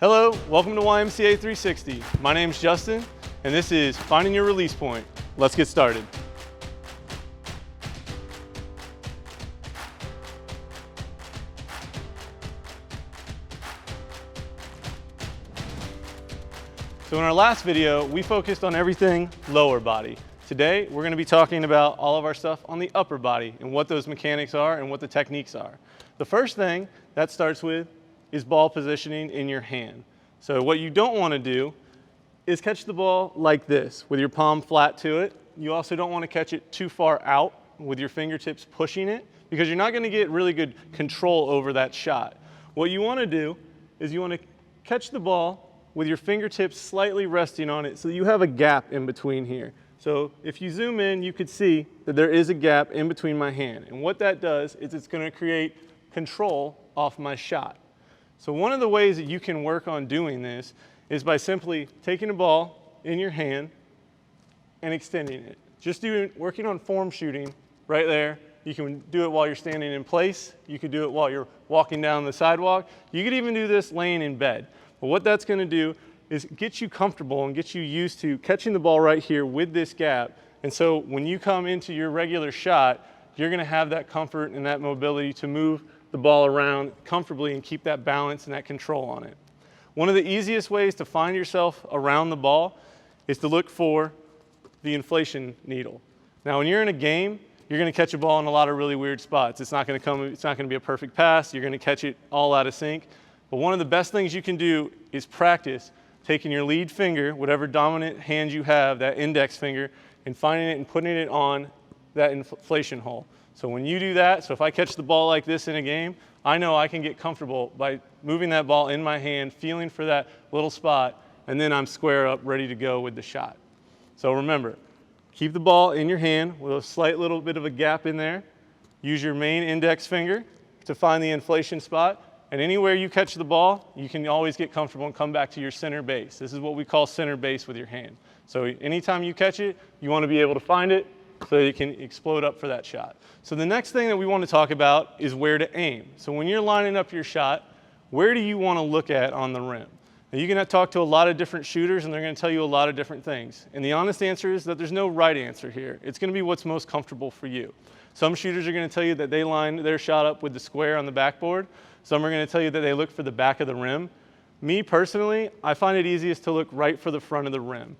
Hello, welcome to YMCA 360. My name's Justin, and this is Finding Your Release Point. Let's get started. So in our last video, we focused on everything lower body. Today, we're going to be talking about all of our stuff on the upper body and what those mechanics are and what the techniques are. The first thing that starts with is ball positioning in your hand. So what you don't want to do is catch the ball like this with your palm flat to it. You also don't want to catch it too far out with your fingertips pushing it because you're not going to get really good control over that shot. What you want to do is you want to catch the ball with your fingertips slightly resting on it so that you have a gap in between here. So if you zoom in, you could see that there is a gap in between my hand. And what that does is it's going to create control off my shot. So one of the ways that you can work on doing this is by simply taking a ball in your hand and extending it. Just working on form shooting right there. You can do it while you're standing in place. You could do it while you're walking down the sidewalk. You could even do this laying in bed. But what that's going to do is get you comfortable and get you used to catching the ball right here with this gap. And so when you come into your regular shot, you're going to have that comfort and that mobility to move the ball around comfortably and keep that balance and that control on it. One of the easiest ways to find yourself around the ball is to look for the inflation needle. Now when you're in a game, you're going to catch a ball in a lot of really weird spots. It's not going to be a perfect pass. You're going to catch it all out of sync. But one of the best things you can do is practice taking your lead finger, whatever dominant hand you have, that index finger, and finding it and putting it on that inflation hole. So when you do that, so if I catch the ball like this in a game, I know I can get comfortable by moving that ball in my hand, feeling for that little spot, and then I'm square up, ready to go with the shot. So remember, keep the ball in your hand with a slight little bit of a gap in there. Use your main index finger to find the inflation spot. And anywhere you catch the ball, you can always get comfortable and come back to your center base. This is what we call center base with your hand. So anytime you catch it, you want to be able to find it so that it can explode up for that shot. So the next thing that we want to talk about is where to aim. So when you're lining up your shot, where do you want to look at on the rim? Now you can talk to a lot of different shooters and they're going to tell you a lot of different things. And the honest answer is that there's no right answer here. It's going to be what's most comfortable for you. Some shooters are going to tell you that they line their shot up with the square on the backboard. Some are going to tell you that they look for the back of the rim. Me personally, I find it easiest to look right for the front of the rim.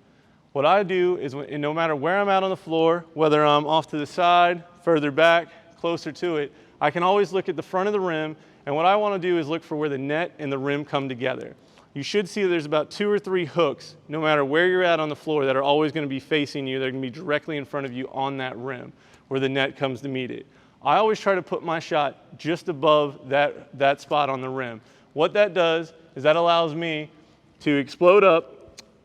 What I do is no matter where I'm at on the floor, whether I'm off to the side, further back, closer to it, I can always look at the front of the rim, and what I want to do is look for where the net and the rim come together. You should see that there's about 2 or 3 hooks, no matter where you're at on the floor, that are always going to be facing you. They're going to be directly in front of you on that rim, where the net comes to meet it. I always try to put my shot just above that spot on the rim. What that does is that allows me to explode up,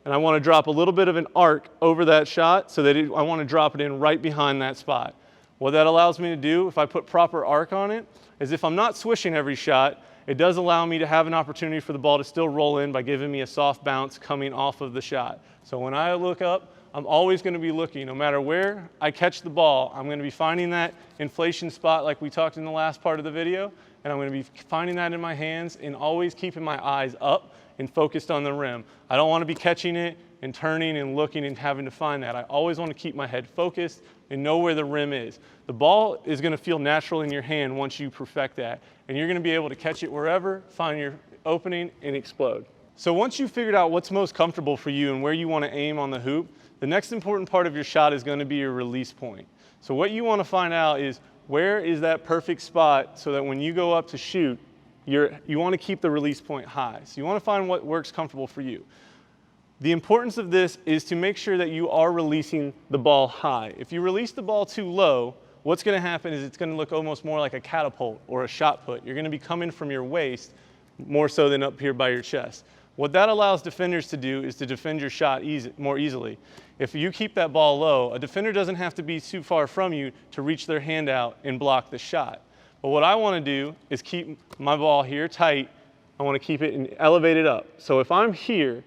and I want to drop a little bit of an arc over that shot so that I want to drop it in right behind that spot. What that allows me to do, if I put proper arc on it, is if I'm not swishing every shot, it does allow me to have an opportunity for the ball to still roll in by giving me a soft bounce coming off of the shot. So when I look up, I'm always going to be looking, no matter where I catch the ball, I'm going to be finding that inflation spot like we talked in the last part of the video, and I'm going to be finding that in my hands and always keeping my eyes up and focused on the rim. I don't want to be catching it and turning and looking and having to find that. I always want to keep my head focused and know where the rim is. The ball is going to feel natural in your hand once you perfect that, and you're going to be able to catch it wherever, find your opening, and explode. So once you've figured out what's most comfortable for you and where you want to aim on the hoop, the next important part of your shot is going to be your release point. So what you want to find out is where is that perfect spot so that when you go up to shoot, you want to keep the release point high. So you want to find what works comfortable for you. The importance of this is to make sure that you are releasing the ball high. If you release the ball too low, what's going to happen is it's going to look almost more like a catapult or a shot put. You're going to be coming from your waist more so than up here by your chest. What that allows defenders to do is to defend your shot more easily. If you keep that ball low, a defender doesn't have to be too far from you to reach their hand out and block the shot. But what I want to do is keep my ball here tight. I want to keep it elevated up. So if I'm here,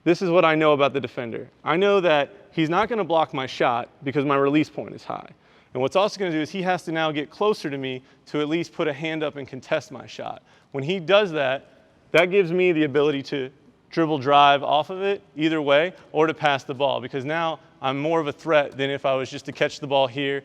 this is what I know about the defender. I know that he's not going to block my shot because my release point is high. And what's also going to do is he has to now get closer to me to at least put a hand up and contest my shot. When he does that, that gives me the ability to dribble drive off of it either way, or to pass the ball, because now I'm more of a threat than if I was just to catch the ball here.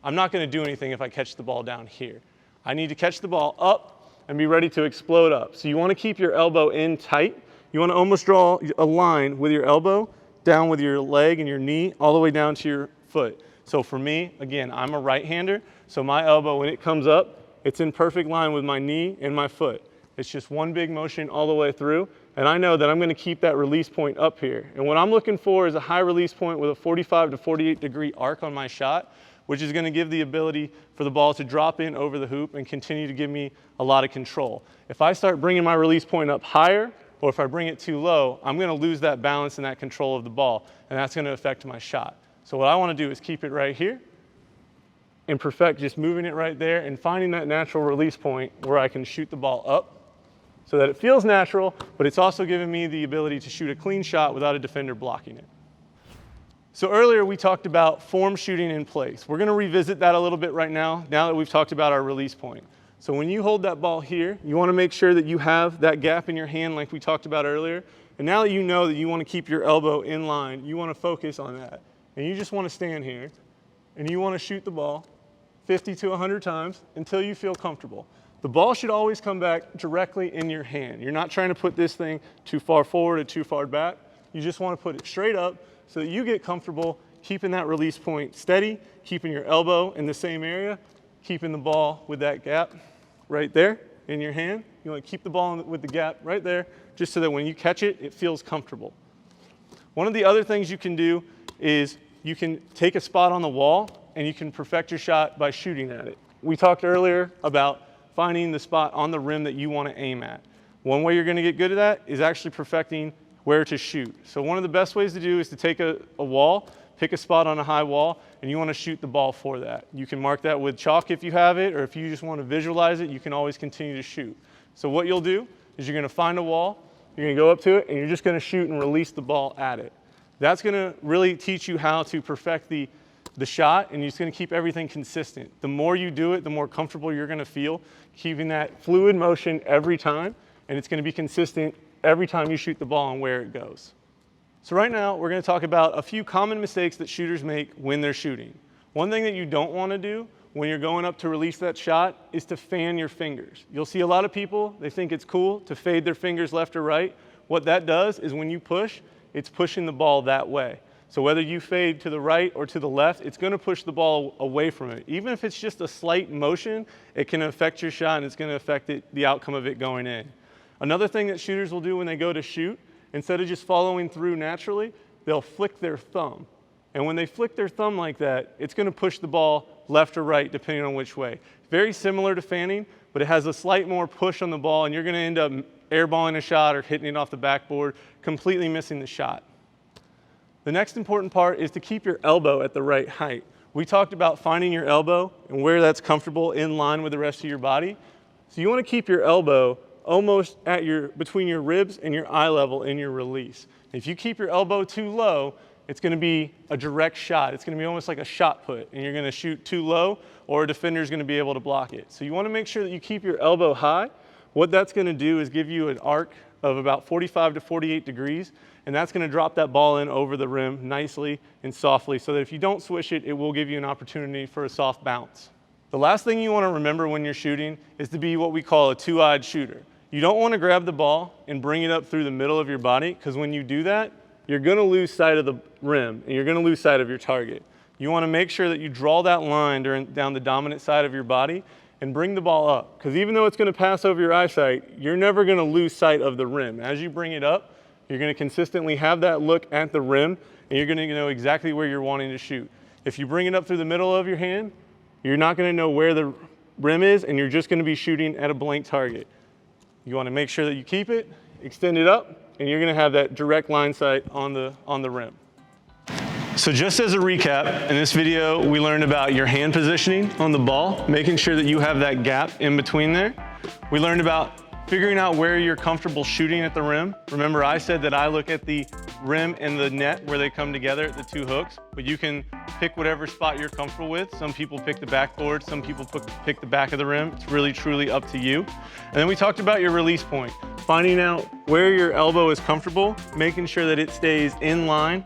I'm not going to do anything if I catch the ball down here. I need to catch the ball up and be ready to explode up. So you want to keep your elbow in tight. You want to almost draw a line with your elbow down with your leg and your knee all the way down to your foot. So for me, again, I'm a right-hander, so my elbow, when it comes up, it's in perfect line with my knee and my foot. It's just one big motion all the way through, and I know that I'm going to keep that release point up here. And what I'm looking for is a high release point with a 45 to 48 degree arc on my shot, which is going to give the ability for the ball to drop in over the hoop and continue to give me a lot of control. If I start bringing my release point up higher, or if I bring it too low, I'm going to lose that balance and that control of the ball, and that's going to affect my shot. So what I want to do is keep it right here and perfect just moving it right there and finding that natural release point where I can shoot the ball up so that it feels natural, but it's also giving me the ability to shoot a clean shot without a defender blocking it. So earlier we talked about form shooting in place. We're going to revisit that a little bit right now that we've talked about our release point. So when you hold that ball here, you want to make sure that you have that gap in your hand like we talked about earlier. And now that you know that you want to keep your elbow in line, you want to focus on that. And you just want to stand here and you want to shoot the ball 50 to 100 times until you feel comfortable. The ball should always come back directly in your hand. You're not trying to put this thing too far forward or too far back. You just want to put it straight up so that you get comfortable keeping that release point steady, keeping your elbow in the same area, keeping the ball with that gap right there in your hand. You want to keep the ball with the gap right there just so that when you catch it, it feels comfortable. One of the other things you can do is you can take a spot on the wall and you can perfect your shot by shooting at it. We talked earlier about finding the spot on the rim that you want to aim at. One way you're going to get good at that is actually perfecting where to shoot. So one of the best ways to do is to take a wall, pick a spot on a high wall, and you want to shoot the ball for that. You can mark that with chalk if you have it, or if you just want to visualize it, you can always continue to shoot. So what you'll do is you're going to find a wall, you're going to go up to it, and you're just going to shoot and release the ball at it. That's going to really teach you how to perfect the shot, and you're just going to keep everything consistent. The more you do it, the more comfortable you're going to feel, keeping that fluid motion every time, and it's going to be consistent every time you shoot the ball and where it goes. So right now, we're going to talk about a few common mistakes that shooters make when they're shooting. One thing that you don't want to do when you're going up to release that shot is to fan your fingers. You'll see a lot of people, they think it's cool to fade their fingers left or right. What that does is when you push, it's pushing the ball that way. So whether you fade to the right or to the left, it's going to push the ball away from it. Even if it's just a slight motion, it can affect your shot and it's going to affect the outcome of it going in. Another thing that shooters will do when they go to shoot, instead of just following through naturally, they'll flick their thumb. And when they flick their thumb like that, it's going to push the ball left or right depending on which way. Very similar to fanning, but it has a slight more push on the ball and you're going to end up airballing a shot or hitting it off the backboard, completely missing the shot. The next important part is to keep your elbow at the right height. We talked about finding your elbow and where that's comfortable in line with the rest of your body. So you want to keep your elbow almost at between your ribs and your eye level in your release. If you keep your elbow too low, it's going to be a direct shot. It's going to be almost like a shot put, and you're going to shoot too low, or a defender is going to be able to block it. So you want to make sure that you keep your elbow high. What that's going to do is give you an arc of about 45 to 48 degrees, and that's going to drop that ball in over the rim nicely and softly so that if you don't swish it, it will give you an opportunity for a soft bounce. The last thing you want to remember when you're shooting is to be what we call a two-eyed shooter. You don't want to grab the ball and bring it up through the middle of your body, because when you do that, you're going to lose sight of the rim and you're going to lose sight of your target. You want to make sure that you draw that line down the dominant side of your body and bring the ball up, because even though it's going to pass over your eyesight, you're never going to lose sight of the rim. As you bring it up, you're going to consistently have that look at the rim and you're going to know exactly where you're wanting to shoot. If you bring it up through the middle of your hand, you're not going to know where the rim is and you're just going to be shooting at a blank target. You want to make sure that you keep it, extend it up, and you're going to have that direct line sight on the rim. So just as a recap, in this video, we learned about your hand positioning on the ball, making sure that you have that gap in between there. We learned about figuring out where you're comfortable shooting at the rim. Remember, I said that I look at the rim and the net where they come together at the two hooks, but you can pick whatever spot you're comfortable with. Some people pick the backboard, some people pick the back of the rim. It's really, truly up to you. And then we talked about your release point, finding out where your elbow is comfortable, making sure that it stays in line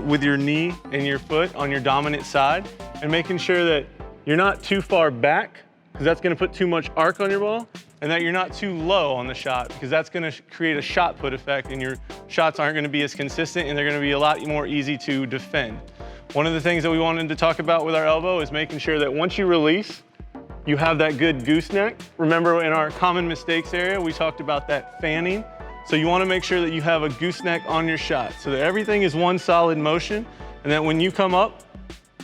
with your knee and your foot on your dominant side, and making sure that you're not too far back, because that's gonna put too much arc on your ball, and that you're not too low on the shot, because that's gonna create a shot put effect, and your shots aren't gonna be as consistent, and they're gonna be a lot more easy to defend. One of the things that we wanted to talk about with our elbow is making sure that once you release, you have that good gooseneck. Remember in our common mistakes area, we talked about that fanning. So you wanna make sure that you have a gooseneck on your shot, so that everything is one solid motion, and that when you come up,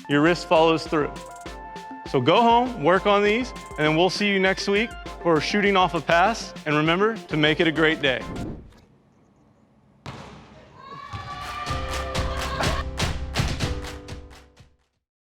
your wrist follows through. So go home, work on these, and then we'll see you next week for shooting off a pass. And remember to make it a great day.